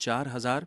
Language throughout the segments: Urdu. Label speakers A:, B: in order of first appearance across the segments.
A: 4,000,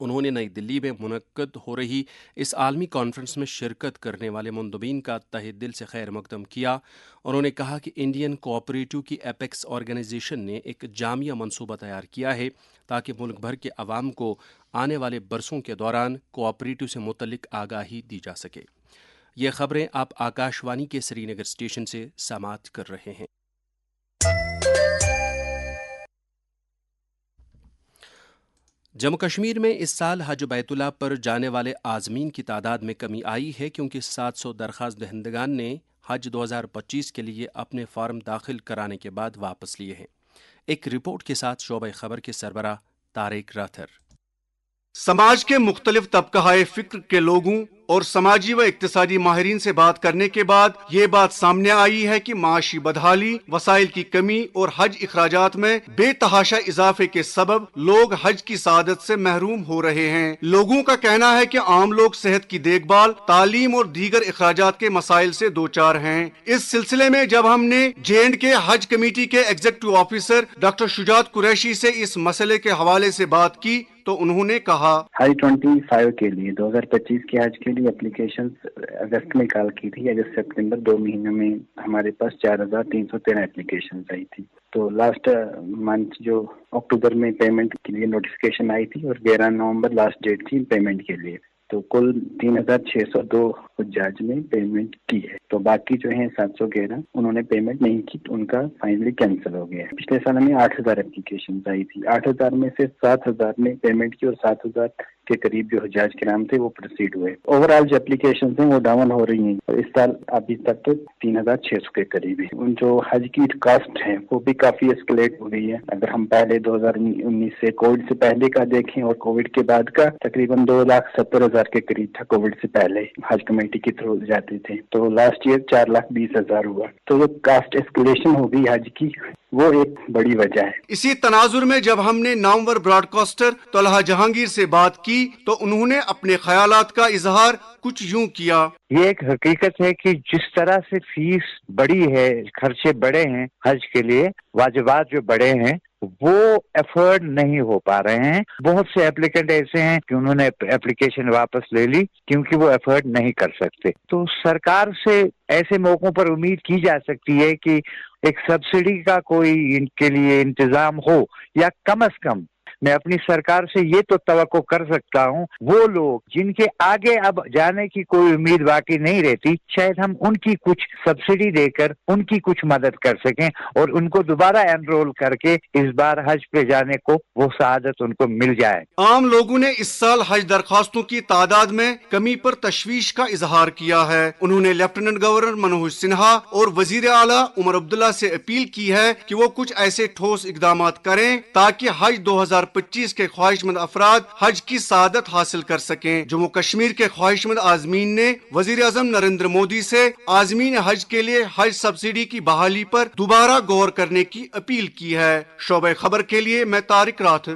A: انہوں نے نئی دلی میں منعقد ہو رہی اس عالمی کانفرنس میں شرکت کرنے والے مندوبین کا تہہ دل سے خیر مقدم کیا۔ انہوں نے کہا کہ انڈین کوآپریٹو کی ایپیکس آرگنائزیشن نے ایک جامع منصوبہ تیار کیا ہے تاکہ ملک بھر کے عوام کو آنے والے برسوں کے دوران کوآپریٹو سے متعلق آگاہی دی جا سکے۔ یہ خبریں آپ آکاشوانی کے سری نگر اسٹیشن سے سماعت کر رہے ہیں۔ جموں کشمیر میں اس سال حج بیت اللہ پر جانے والے عازمین کی تعداد میں کمی آئی ہے کیونکہ 700 درخواست دہندگان نے حج 2025 کے لیے اپنے فارم داخل کرانے کے بعد واپس لیے ہیں۔ ایک رپورٹ کے ساتھ شعبہ خبر کے سربراہ طارق راتھر۔
B: سماج کے مختلف طبقہ فکر کے لوگوں اور سماجی و اقتصادی ماہرین سے بات کرنے کے بعد یہ بات سامنے آئی ہے کہ معاشی بدحالی، وسائل کی کمی اور حج اخراجات میں بے تحاشا اضافے کے سبب لوگ حج کی سعادت سے محروم ہو رہے ہیں۔ لوگوں کا کہنا ہے کہ عام لوگ صحت کی دیکھ بھال، تعلیم اور دیگر اخراجات کے مسائل سے دوچار ہیں۔ اس سلسلے میں جب ہم نے JNK کے حج کمیٹی کے ایگزیکٹو آفیسر ڈاکٹر شجاعت قریشی سے اس مسئلے کے حوالے سے بات کی تو انہوں نے کہا،
C: حج 25 کے لیے 2025 کے حج کے لیے اپلیکیشن اگست میں کال کی تھی۔ اگست سپتمبر 2 مہینوں میں ہمارے پاس 4313 اپلیکیشن آئی تھی۔ تو لاسٹ منتھ جو اکتوبر میں پیمنٹ کے لیے نوٹیفیکیشن آئی تھی اور 11 نومبر لاسٹ ڈیٹ تھی پیمنٹ کے لیے، تو کل 3602 حجاج نے پیمنٹ کی ہے۔ تو باقی جو ہیں 711 انہوں نے پیمنٹ نہیں کی تو ان کا فائنلی کینسل ہو گیا ہے۔ پچھلے سال ہمیں 8000 اپلیکیشن آئی تھی، 8000 میں سے 7000 نے پیمنٹ کی اور 7000 کے قریب جو حجاج کرام تھے وہ پروسیڈ ہوئے۔ اوور آل جو اپلیکیشن ہیں وہ ڈاؤن ہو رہی ہیں اور اس سال ابھی تک تو 3600 کے قریب ہے۔ ان جو حج کی کاسٹ ہے وہ بھی کافی اسکلیٹ ہو گئی ہے۔ اگر ہم پہلے 2019 سے کووڈ سے پہلے کا دیکھیں اور کووڈ کے بعد کا، تقریباً 2,70,000 کے قریب تھا کووڈ سے پہلے حج کمیٹی کے تھرو جاتے تھے، تو لاسٹ ایئر 4,20,000 ہوا۔ تو جو کاسٹ اسکلیشن ہو گئی حج کی وہ ایک بڑی وجہ ہے۔
B: اسی تناظر میں جب ہم نے نامور براڈ کاسٹر طلحہ جہانگیر سے بات کی تو انہوں نے اپنے خیالات کا اظہار کچھ یوں کیا۔
D: یہ ایک حقیقت ہے کہ جس طرح سے فیس بڑی ہے، خرچے بڑے ہیں حج کے لیے، واجبات جو بڑے ہیں وہ ایفرڈ نہیں ہو پا رہے ہیں۔ بہت سے ایپلیکینٹ ایسے ہیں کہ انہوں نے ایپلیکیشن واپس لے لی کیونکہ وہ ایفرڈ نہیں کر سکتے۔ تو سرکار سے ایسے موقعوں پر امید کی جا سکتی ہے کہ ایک سبسڈی کا کوئی ان کے لیے انتظام ہو، یا کم از کم میں اپنی سرکار سے یہ تو توقع کر سکتا ہوں وہ لوگ جن کے آگے اب جانے کی کوئی امید باقی نہیں رہتی، شاید ہم ان کی کچھ سبسڈی دے کر ان کی کچھ مدد کر سکیں اور ان کو دوبارہ انرول کر کے اس بار حج پہ جانے کو وہ سعادت ان کو مل جائے۔
B: عام لوگوں نے اس سال حج درخواستوں کی تعداد میں کمی پر تشویش کا اظہار کیا ہے۔ انہوں نے لیفٹیننٹ گورنر منوج سنہا اور وزیر اعلیٰ عمر عبداللہ سے اپیل کی ہے کہ وہ کچھ ایسے ٹھوس اقدامات کریں تاکہ حج 2025 کے خواہش مند افراد حج کی سعادت حاصل کر سکیں۔ جموں کشمیر کے خواہش مند عازمین نے وزیر اعظم نریندر مودی سے عازمین حج کے لیے حج سبسڈی کی بحالی پر دوبارہ غور کرنے کی اپیل کی ہے۔ شعبہ خبر کے لیے میں طارق راتھر۔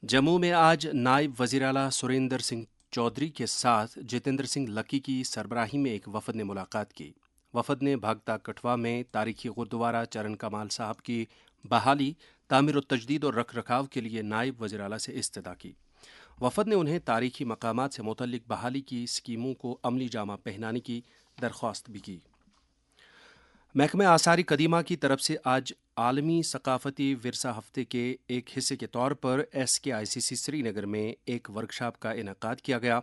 A: جموں میں آج نائب وزیر اعلیٰ سریندر سنگھ چودھری کے ساتھ جتیندر سنگھ لکی کی سربراہی میں ایک وفد نے ملاقات کی۔ وفد نے بھاگتا کٹھوا میں تاریخی گردوارہ چرن کمال صاحب کی بحالی، تعمیر و تجدید اور رکھ رکھاو کے لیے نائب وزیر اعلیٰ سے استدعا کی۔ وفد نے انہیں تاریخی مقامات سے متعلق بحالی کی اسکیموں کو عملی جامہ پہنانے کی درخواست بھی کی۔ محکمہ آثار قدیمہ کی طرف سے آج عالمی ثقافتی ورثہ ہفتے کے ایک حصے کے طور پر SKICC سری نگر میں ایک ورکشاپ کا انعقاد کیا گیا۔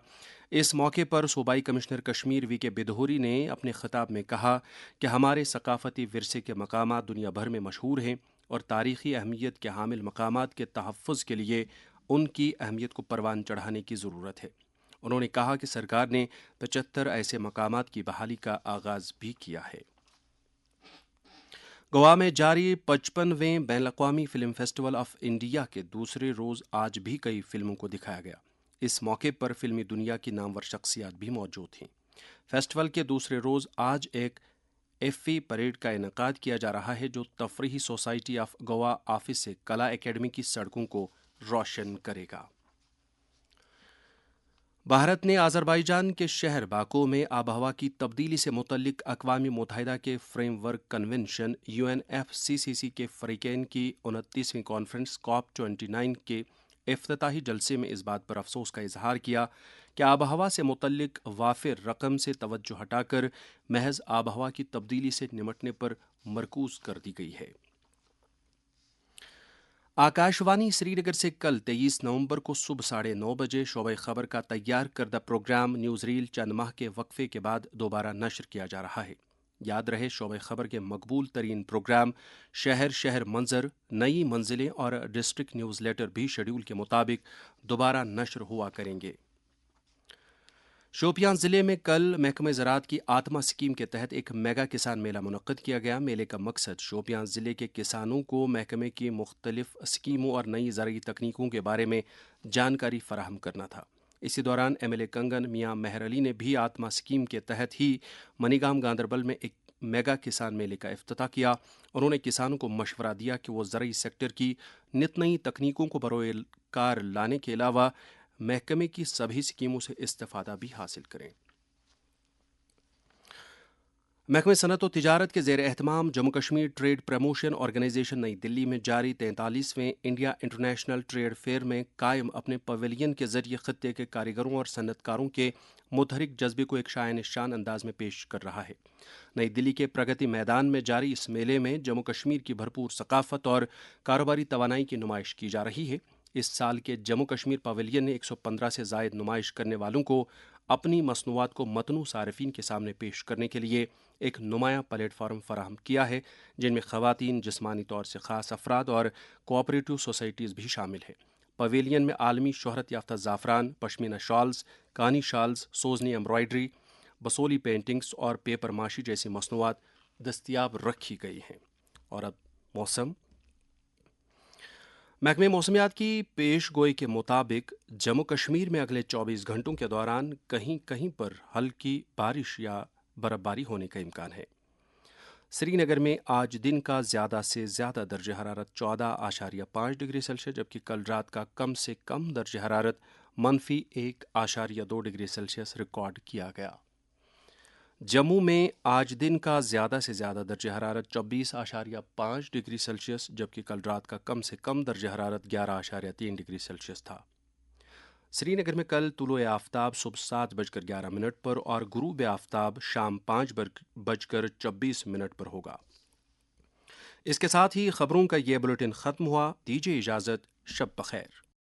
A: اس موقع پر صوبائی کمشنر کشمیر VK بدھوری نے اپنے خطاب میں کہا کہ ہمارے ثقافتی ورثے کے مقامات دنیا بھر میں مشہور ہیں اور تاریخی اہمیت کے حامل مقامات کے تحفظ کے لیے ان کی اہمیت کو پروان چڑھانے کی ضرورت ہے۔ انہوں نے کہا کہ سرکار نے 75 ایسے مقامات کی بحالی کا آغاز بھی کیا ہے۔ گوا میں جاری 55ویں بین الاقوامی فلم فیسٹیول آف انڈیا کے دوسرے روز آج بھی کئی فلموں کو دکھایا گیا۔ اس موقع پر فلمی دنیا کی نامور شخصیات بھی موجود تھیں۔ فیسٹیول کے دوسرے روز آج ایک ایفی پریڈ کا انعقاد کیا جا رہا ہے جو تفریحی سوسائٹی آف گوا آفس سے کلا اکیڈمی کی سڑکوں کو روشن کرے گا۔ بھارت نے آذربائیجان کے شہر باکو میں آب و ہوا کی تبدیلی سے متعلق اقوام متحدہ کے فریم ورک کنونشن UNFCCC کے فریقین کی 29ویں کانفرنس COP29 کے افتتاحی جلسے میں اس بات پر افسوس کا اظہار کیا کہ آب و ہوا سے متعلق وافر رقم سے توجہ ہٹا کر محض آب و ہوا کی تبدیلی سے نمٹنے پر مرکوز کر دی گئی ہے۔ آکاشوانی سری نگر سے کل 23 نومبر کو صبح 9:30 بجے شعبہ خبر کا تیار کردہ پروگرام نیوز ریل چند ماہ کے وقفے کے بعد دوبارہ نشر کیا جا رہا ہے۔ یاد رہے شعبہ خبر کے مقبول ترین پروگرام شہر منظر، نئی منزلیں اور ڈسٹرکٹ نیوز لیٹر بھی شیڈول کے مطابق دوبارہ نشر ہوا کریں گے۔ شوپیان ضلع میں کل محکمہ زراعت کی آتما اسکیم کے تحت ایک میگا کسان میلہ منعقد کیا گیا۔ میلے کا مقصد شوپیان ضلع کے کسانوں کو محکمے کی مختلف اسکیموں اور نئی زرعی تکنیکوں کے بارے میں جانکاری فراہم کرنا تھا۔ اسی دوران ایم ایل اے کنگن میاں مہر علی نے بھی آتما اسکیم کے تحت ہی منی گام گاندربل میں ایک میگا کسان میلے کا افتتاح کیا۔ انہوں نے کسانوں کو مشورہ دیا کہ وہ زرعی سیکٹر کی نت نئی تکنیکوں کو بروئے کار لانے کے علاوہ محکمے کی سبھی اسکیموں سے استفادہ بھی حاصل کریں۔ محکمہ صنعت و تجارت کے زیر اہتمام Jammu Kashmir trade promotion organisation Nai Dilli میں جاری 43ویں انڈیا انٹرنیشنل ٹریڈ فیئر میں قائم اپنے پویلین کے ذریعے خطے کے کاریگروں اور صنعت کاروں کے متحرک جذبے کو ایک شائع نشان انداز میں پیش کر رہا ہے۔ نئی دلی کے پرگتی میدان میں جاری اس میلے میں جموں کشمیر کی بھرپور ثقافت اور کاروباری توانائی کی نمائش کی جا رہی ہے۔ اس سال کے جموں کشمیر پویلین نے 115 سے زائد نمائش کرنے والوں کو اپنی مصنوعات کو متنوع صارفین کے سامنے پیش کرنے کے لیے ایک نمایاں پلیٹ فارم فراہم کیا ہے، جن میں خواتین، جسمانی طور سے خاص افراد اور کوآپریٹو سوسائٹیز بھی شامل ہیں۔ پویلین میں عالمی شہرت یافتہ زعفران، pashmina shawls, Kani shawls, Sozni embroidery, Basohli paintings اور پیپر ماشی جیسی مصنوعات دستیاب رکھی گئی ہیں۔ اور اب موسم۔ محکمہ موسمیات کی پیش گوئی کے مطابق جموں کشمیر میں اگلے 24 گھنٹوں کے دوران کہیں کہیں پر ہلکی بارش یا برف باری ہونے کا امکان ہے۔ سری نگر میں آج دن کا زیادہ سے زیادہ درجہ حرارت 14.5 ڈگری سیلسیس جبکہ کل رات کا کم سے کم درجہ حرارت -1.2 ڈگری سیلسیس ریکارڈ کیا گیا۔ جموں میں آج دن کا زیادہ سے زیادہ درجہ حرارت 24.5 ڈگری سیلسیس جبکہ کل رات کا کم سے کم درجہ حرارت 11.3 ڈگری سیلسیس تھا۔ سری نگر میں کل طلوع آفتاب صبح 7:11 پر اور غروب آفتاب شام 5:26 پر ہوگا۔ اس کے ساتھ ہی خبروں کا یہ بلیٹن ختم ہوا۔ دیجیے اجازت، شب بخیر۔